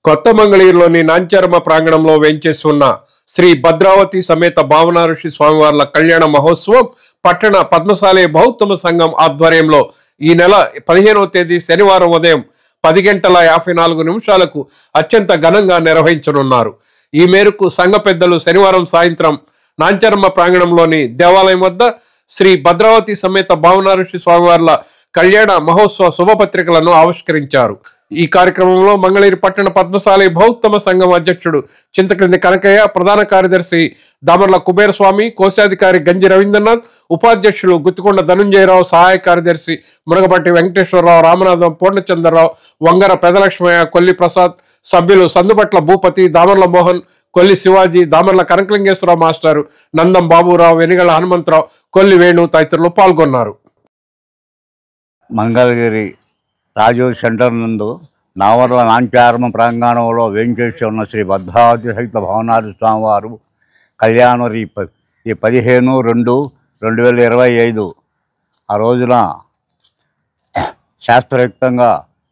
కొత్త మంగళగిరిలోని నాంచారమ్మ ప్రాంగణంలో వేంచేసి ఉన్న శ్రీ భద్రావతి సమేత భావనాఋషి స్వామివార్ల కళ్యాణ మహోత్సవం పట్టణ పద్మశాలి బహుత్తమ సంఘం ఆధ్వర్యంలో ఈ నెల 15వ తేదీ శనివారం ఉదయం 10:54 అత్యంత ఘనంగా నిర్వహించనున్నారు. ఈ మేరకు సంఘ పెద్దలు శనివారం సాయంత్రం నాంచారమ్మ ప్రాంగణంలోని దేవాలయం వద్ద శ్రీ భద్రావతి సమేత భావనాఋషి స్వామివార్ల కళ్యాణ మహోత్సవ శుభపత్రికలను ఆవిష్కరించారు. ఈ కార్యక్రమంలో మంగళగిరి పట్టణ పద్మశాలి బహుత్తమ సంఘం అధ్యక్షుడు చింతక్రింది కనకయ్య, ప్రధాన కార్యదర్శి దామర్ల కుబేరస్వామి, కోశాధికారి గంజి రవీంద్రనాథ్, ఉపాధ్యక్షులు గుత్తికొండ ధనుంజయరావు, సహాయ కార్యదర్శి మునగపట్టి వెంకటేశ్వరరావు, రామనాథం, పూర్ణచంద్రరావు, వంగర పెదలక్ష్మయ్య, కొల్లి ప్రసాద్, సభ్యులు సందుపట్ల భూపతి, దామర్ల మోహన్, కొల్లి శివాజీ, దామర్ల కనకలింగేశ్వరరావు మాస్టారు, నందం బాబురావు, వెనిగళ హనుమంతరావు, కొల్లి వేణు తదితరులు పాల్గొన్నారు. మంగళగిరి రాజు సెంటర్ నందు నావర్ల నాంచారమ్మ ప్రాంగణంలో వేంచేసి ఉన్న శ్రీ భద్రావతి సహిత భావనాఋషి స్వామివారు కళ్యాణం ఈ 15/2/2025 ఆ రోజున శాస్త్రయుక్తంగా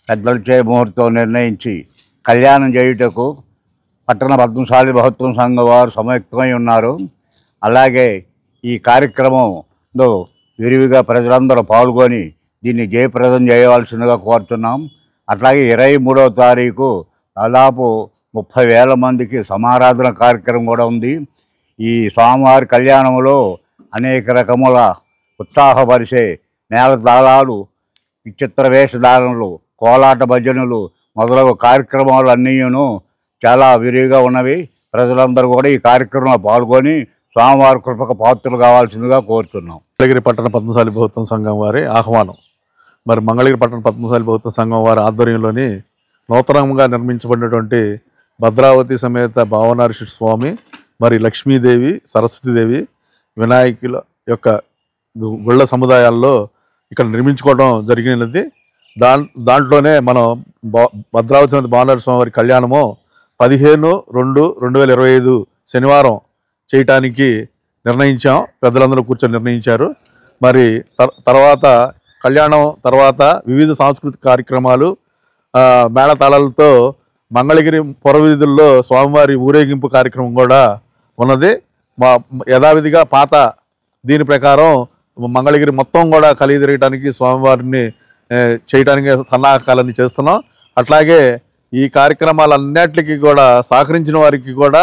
పెద్దలచే ముహూర్తం నిర్ణయించి కళ్యాణం చేయుటకు పట్టణ పద్మశాలి బహుత్వం సంఘం వారు సంయుక్తమై ఉన్నారు. అలాగే ఈ కార్యక్రమంలో విరివిగా ప్రజలందరూ పాల్గొని దీన్ని జయప్రదం చేయవలసిందిగా కోరుతున్నాం. అట్లాగే 23వ తారీఖు దాదాపు 30,000 మందికి సమారాధన కార్యక్రమం కూడా ఉంది. ఈ స్వామివారి కళ్యాణంలో అనేక రకముల ఉత్సాహపరిచే మేళతాళాలు, విచిత్ర వేషధారణలు, కోలాట భజనలు మొదలగు కార్యక్రమాలు అన్నీను చాలా విరివిగా ఉన్నవి. ప్రజలందరూ కూడా ఈ కార్యక్రమంలో పాల్గొని స్వామివారి కృపకు పాత్రలు కావాల్సిందిగా కోరుతున్నాం. మంగళగిరి పట్టణ పద్మశాలి బహుత్వం సంఘం వారి ఆహ్వానం. మరి మంగళగిరి పట్టణ పద్మశాలి బహుత్వ సంఘం వారి ఆధ్వర్యంలోని నూతనంగా నిర్మించబడినటువంటి భద్రావతి సమేత భావనాఋషి స్వామి, మరి లక్ష్మీదేవి, సరస్వతీదేవి, వినాయకుల యొక్క గుళ్ళ సముదాయాల్లో ఇక్కడ నిర్మించుకోవడం జరిగినది. దాంట్లోనే మనం భద్రావతి సమేత భావనాఋషి స్వామి వారి కళ్యాణము 15/2/2025 శనివారం చేయటానికి నిర్ణయించాం. పెద్దలందరూ కూర్చొని నిర్ణయించారు. మరి తర్వాత కళ్యాణం తర్వాత వివిధ సాంస్కృతిక కార్యక్రమాలు, మేళతాళాలతో మంగళగిరి పురవీధుల్లో స్వామివారి ఊరేగింపు కార్యక్రమం కూడా ఉన్నది. యథావిధిగా పాత దీని ప్రకారం మంగళగిరి మొత్తం కూడా కలిగి తిరగటానికి స్వామివారిని చేయడానికి సన్నాహకాలన్నీ చేస్తున్నాం. అట్లాగే ఈ కార్యక్రమాలన్నిటికీ కూడా సహకరించిన వారికి కూడా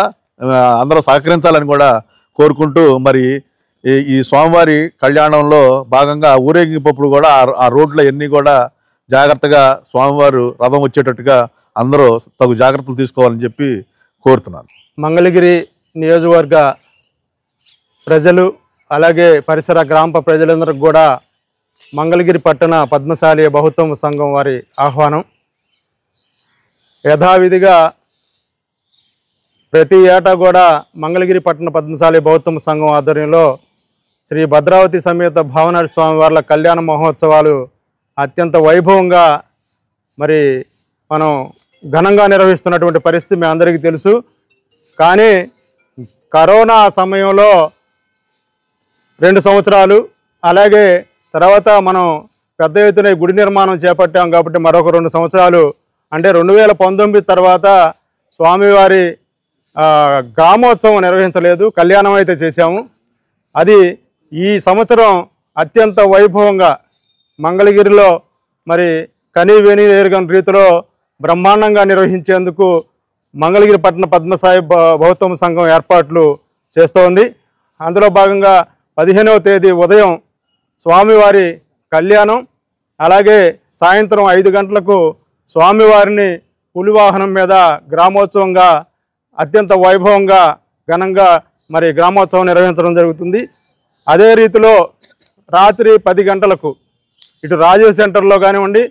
అందరూ సహకరించాలని కూడా కోరుకుంటూ, మరి ఈ స్వామివారి కళ్యాణంలో భాగంగా ఊరేగింపప్పుడు కూడా ఆ రోడ్లు అన్నీ కూడా జాగ్రత్తగా స్వామివారు రథం వచ్చేటట్టుగా అందరూ తగు జాగ్రత్తలు తీసుకోవాలని చెప్పి కోరుతున్నాను. మంగళగిరి నియోజకవర్గ ప్రజలు అలాగే పరిసర గ్రామ ప్రజలందరికీ కూడా మంగళగిరి పట్టణ పద్మశాలి బహుత్వం సంఘం వారి ఆహ్వానం. యథావిధిగా ప్రతి ఏటా కూడా మంగళగిరి పట్టణ పద్మశాలి బహుత్వం సంఘం ఆధ్వర్యంలో శ్రీ భద్రావతి సమేత భావనాఋషి స్వామివార్ల కళ్యాణ మహోత్సవాలు అత్యంత వైభవంగా మరి మనం ఘనంగా నిర్వహిస్తున్నటువంటి పరిస్థితి మీ అందరికీ తెలుసు. కానీ కరోనా సమయంలో 2 సంవత్సరాలు, అలాగే తర్వాత మనం పెద్ద ఎత్తున గుడి నిర్మాణం చేపట్టాం కాబట్టి మరొక 2 సంవత్సరాలు, అంటే 2019 తర్వాత స్వామివారి గ్రామోత్సవం నిర్వహించలేదు, కళ్యాణం అయితే చేశాము. అది ఈ సంవత్సరం అత్యంత వైభవంగా మంగళగిరిలో మరి కనీవేని ఎరుగని రీతిలో బ్రహ్మాండంగా నిర్వహించేందుకు మంగళగిరి పట్టణ పద్మశాలి బహుత్వం సంఘం ఏర్పాట్లు చేస్తోంది. అందులో భాగంగా 15వ తేదీ ఉదయం స్వామివారి కళ్యాణం, అలాగే సాయంత్రం 5 గంటలకు స్వామివారిని పులివాహనం మీద గ్రామోత్సవంగా అత్యంత వైభవంగా ఘనంగా మరి గ్రామోత్సవం నిర్వహించడం జరుగుతుంది. అదే రీతిలో రాత్రి 10 గంటలకు ఇటు రాజీవ్ సెంటర్లో కానివ్వండి,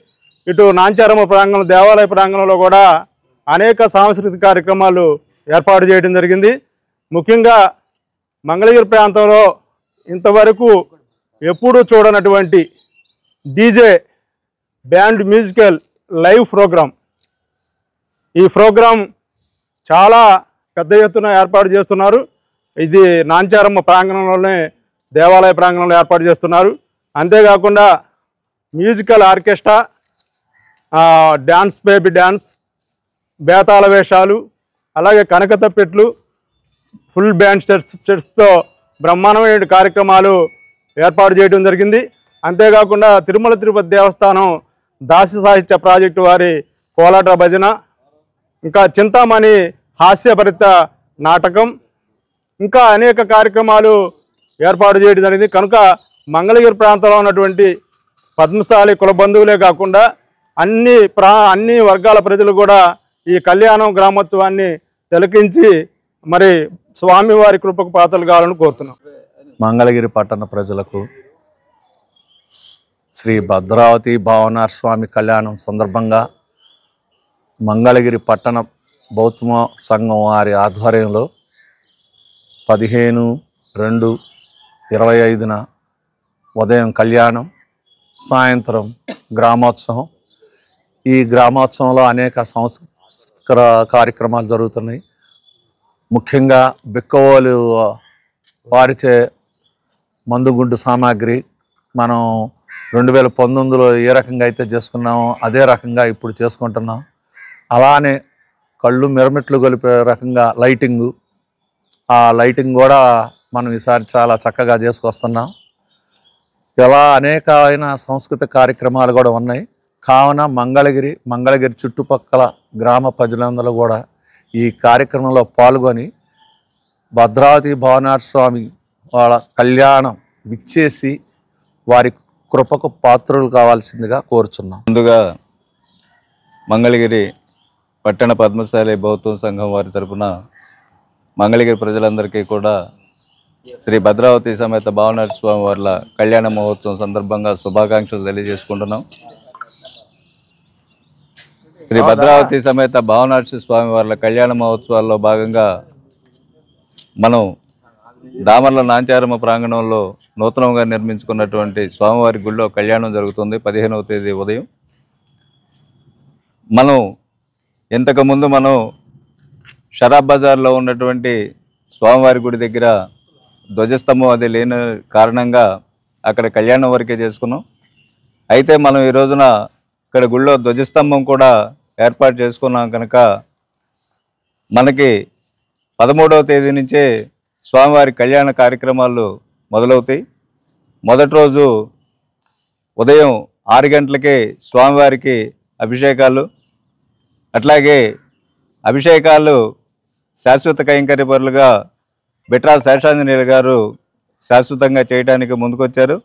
ఇటు నాంచారమ్మ ప్రాంగణం దేవాలయ ప్రాంగణంలో కూడా అనేక సాంస్కృతిక కార్యక్రమాలు ఏర్పాటు చేయడం జరిగింది. ముఖ్యంగా మంగళగిరి ప్రాంతంలో ఇంతవరకు ఎప్పుడూ చూడనటువంటి DJ band musical live program, ఈ ప్రోగ్రాం చాలా పెద్ద ఎత్తున ఏర్పాటు చేస్తున్నారు. ఇది నాంచారమ్మ ప్రాంగణంలోనే దేవాలయ ప్రాంగణంలో ఏర్పాటు చేస్తున్నారు. అంతేకాకుండా musical orchestra, dance, baby dance, బేతాళ వేషాలు, అలాగే కనకతప్పెట్లు, ఫుల్ బ్యాండ్ సెట్స్తో బ్రహ్మాండమైన కార్యక్రమాలు ఏర్పాటు చేయడం జరిగింది. అంతేకాకుండా తిరుమల తిరుపతి దేవస్థానం దాసి సాహిత్య ప్రాజెక్టు వారి కోలాట భజన, ఇంకా చింతామణి హాస్యభరిత నాటకం, ఇంకా అనేక కార్యక్రమాలు ఏర్పాటు చేయడం జరిగింది. కనుక మంగళగిరి ప్రాంతంలో ఉన్నటువంటి పద్మశాలి కుల బంధువులే కాకుండా అన్ని వర్గాల ప్రజలు కూడా ఈ కళ్యాణం గ్రామోత్సవాన్ని తిలకించి మరి స్వామివారి కృపకు పాత్రలు కావాలని కోరుతున్నాం. మంగళగిరి పట్టణ ప్రజలకు శ్రీ భద్రావతి భావనార్ స్వామి కళ్యాణం సందర్భంగా మంగళగిరి పట్టణ బౌద్ధ సంఘం వారి ఆధ్వర్యంలో 15/2/25 ఉదయం కళ్యాణం, సాయంత్రం గ్రామోత్సవం. ఈ గ్రామోత్సవంలో అనేక సంస్కృతిక కార్యక్రమాలు జరుగుతున్నాయి. ముఖ్యంగా బిక్కవోలు వారిచే మందుగుండు సామాగ్రి మనం 2019లో ఏ రకంగా అయితే చేసుకున్నామో అదే రకంగా ఇప్పుడు చేసుకుంటున్నాం. అలానే కళ్ళు మిరమిట్లు గొలిపే రకంగా లైటింగు, ఆ లైటింగ్ కూడా మనం ఈసారి చాలా చక్కగా చేసుకొస్తున్నాం. ఇలా అనేకమైన సంస్కృతి కార్యక్రమాలు కూడా ఉన్నాయి. కావున మంగళగిరి చుట్టుపక్కల గ్రామ ప్రజలందరూ కూడా ఈ కార్యక్రమంలో పాల్గొని భద్రావతి భావనార్ స్వామి వాళ్ళ కళ్యాణం విచ్చేసి వారి కృపకు పాత్రులు కావాల్సిందిగా కోరుచున్నాం. ముందుగా మంగళగిరి పట్టణ పద్మశాలి బౌద్ధ సంఘం వారి తరఫున మంగళగిరి ప్రజలందరికీ కూడా శ్రీ భద్రావతి సమేత భావనార్ స్వామి వార్ల కళ్యాణ మహోత్సవం సందర్భంగా శుభాకాంక్షలు తెలియజేసుకుంటున్నాం. శ్రీ భద్రావతి సమేత భావనార్ స్వామి వార్ల కళ్యాణ మహోత్సవాల్లో భాగంగా మనం దామర్ల నాంచారమ్మ ప్రాంగణంలో నూతనంగా నిర్మించుకున్నటువంటి స్వామివారి గుడిలో కళ్యాణం జరుగుతుంది 15వ తేదీ ఉదయం. ఇంతకుముందు మనం షరాబ్ బజార్లో ఉన్నటువంటి స్వామివారి గుడి దగ్గర ధ్వజస్తంభం అది లేని కారణంగా అక్కడ కళ్యాణం వరకే చేసుకున్నాం. అయితే మనం ఈ రోజున ఇక్కడ గుడిలో ధ్వజస్తంభం కూడా ఏర్పాటు చేసుకున్నాం కనుక మనకి 13వ తేదీ నుంచే స్వామివారి కళ్యాణ కార్యక్రమాలు మొదలవుతాయి. మొదటి రోజు ఉదయం 6 గంటలకే స్వామివారికి అభిషేకాలు, అట్లాగే అభిషేకాలు శాశ్వత కైంకర్యపరులుగా బిట్రా శేషాంజనేయులు గారు శాశ్వతంగా చేయడానికి ముందుకొచ్చారు.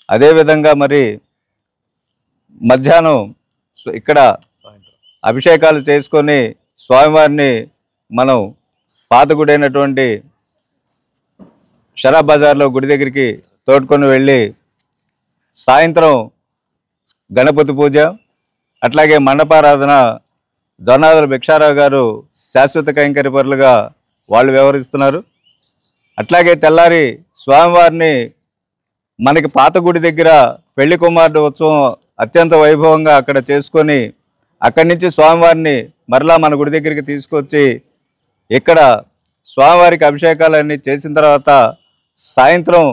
అదేవిధంగా మరి మధ్యాహ్నం ఇక్కడ అభిషేకాలు చేసుకొని స్వామివారిని మనం పాత గుడి అయినటువంటి షరాబ్ బజార్లో గుడి దగ్గరికి తోడుకొని వెళ్ళి సాయంత్రం గణపతి పూజ, అట్లాగే మండపారాధన దొనాదుల భిక్షారావు గారు శాశ్వత కైంకర్యపరులుగా వాళ్ళు వ్యవహరిస్తున్నారు. అట్లాగే తెల్లారి స్వామివారిని మనకి పాత గుడి దగ్గర పెళ్లి కుమారుడు ఉత్సవం అత్యంత వైభవంగా అక్కడ చేసుకొని అక్కడి నుంచి స్వామివారిని మరలా మన గుడి దగ్గరికి తీసుకొచ్చి ఇక్కడ స్వామివారికి అభిషేకాలన్నీ చేసిన తర్వాత సాయంత్రం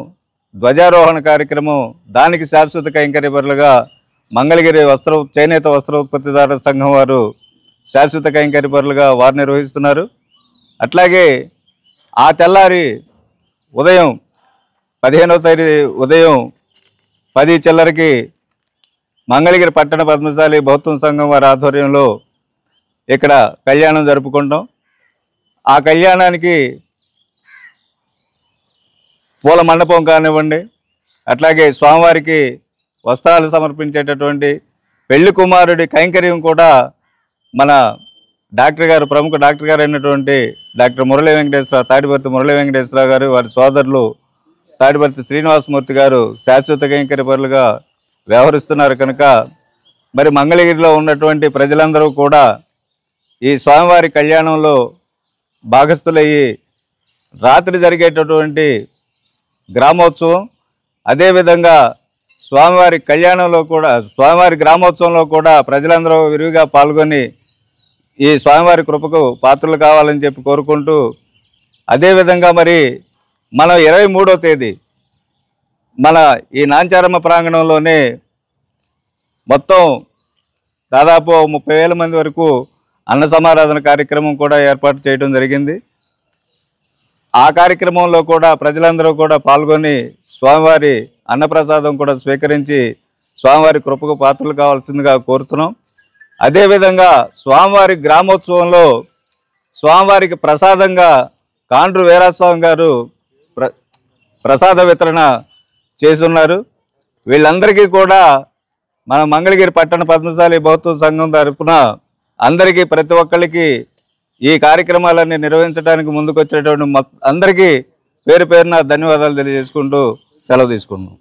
ధ్వజారోహణ కార్యక్రమం, దానికి శాశ్వత కైంకర్యపరులుగా మంగళగిరి చేనేత వస్త్ర ఉత్పత్తిదారుల సంఘం వారు శాశ్వత కైంకర్యపరులుగా వారు నిర్వహిస్తున్నారు. అట్లాగే ఆ తెల్లారి ఉదయం 15వ తేదీ ఉదయం 10 చిల్లరకి మంగళగిరి పట్టణ పద్మశాలి బౌద్ధ సంఘం వారి ఆధ్వర్యంలో ఇక్కడ కళ్యాణం జరుపుకుంటాం. ఆ కళ్యాణానికి పూల మండపం కానివ్వండి, అట్లాగే స్వామివారికి వస్త్రాలు సమర్పించేటటువంటి పెళ్లి కుమారుడి కైంకర్యం కూడా మన డాక్టర్ గారు, ప్రముఖ డాక్టర్ గారు అయినటువంటి డాక్టర్ మురళీ వెంకటేశ్వర, తాడిపర్తి మురళీ వెంకటేశ్వరరావు గారు, వారి సోదరులు తాడిపర్తి శ్రీనివాసమూర్తి గారు శాశ్వత కైంకర్యపరులుగా వ్యవహరిస్తున్నారు. కనుక మరి మంగళగిరిలో ఉన్నటువంటి ప్రజలందరూ కూడా ఈ స్వామివారి కళ్యాణంలో భాగస్థులయ్యి రాత్రి జరిగేటటువంటి గ్రామోత్సవం, అదేవిధంగా స్వామివారి కళ్యాణంలో కూడా స్వామివారి గ్రామోత్సవంలో కూడా ప్రజలందరూ విరివిగా పాల్గొని ఈ స్వామివారి కృపకు పాత్రలు కావాలని చెప్పి కోరుకుంటూ, అదేవిధంగా మరి మనం 23వ తేదీ మన ఈ నాంచారమ్మ ప్రాంగణంలోనే మొత్తం దాదాపు 30,000 మంది వరకు అన్న సమారాధన కార్యక్రమం కూడా ఏర్పాటు చేయడం జరిగింది. ఆ కార్యక్రమంలో కూడా ప్రజలందరూ కూడా పాల్గొని స్వామివారి అన్నప్రసాదం కూడా స్వీకరించి స్వామివారి కృపకు పాత్రలు కావాల్సిందిగా కోరుతున్నాం. అదేవిధంగా స్వామివారి గ్రామోత్సవంలో స్వామివారికి ప్రసాదంగా కాండ్రు వీరాస్వామి గారు ప్రసాద వితరణ చేస్తున్నారు. వీళ్ళందరికీ కూడా మన మంగళగిరి పట్టణ పద్మశాలి బౌద్ధ సంఘం తరఫున అందరికీ ప్రతి ఒక్కరికి ఈ కార్యక్రమాలన్నీ నిర్వహించడానికి ముందుకు వచ్చేటువంటి అందరికీ పేరు పేరున ధన్యవాదాలు తెలియజేసుకుంటూ సెలవు తీసుకుంటున్నాం.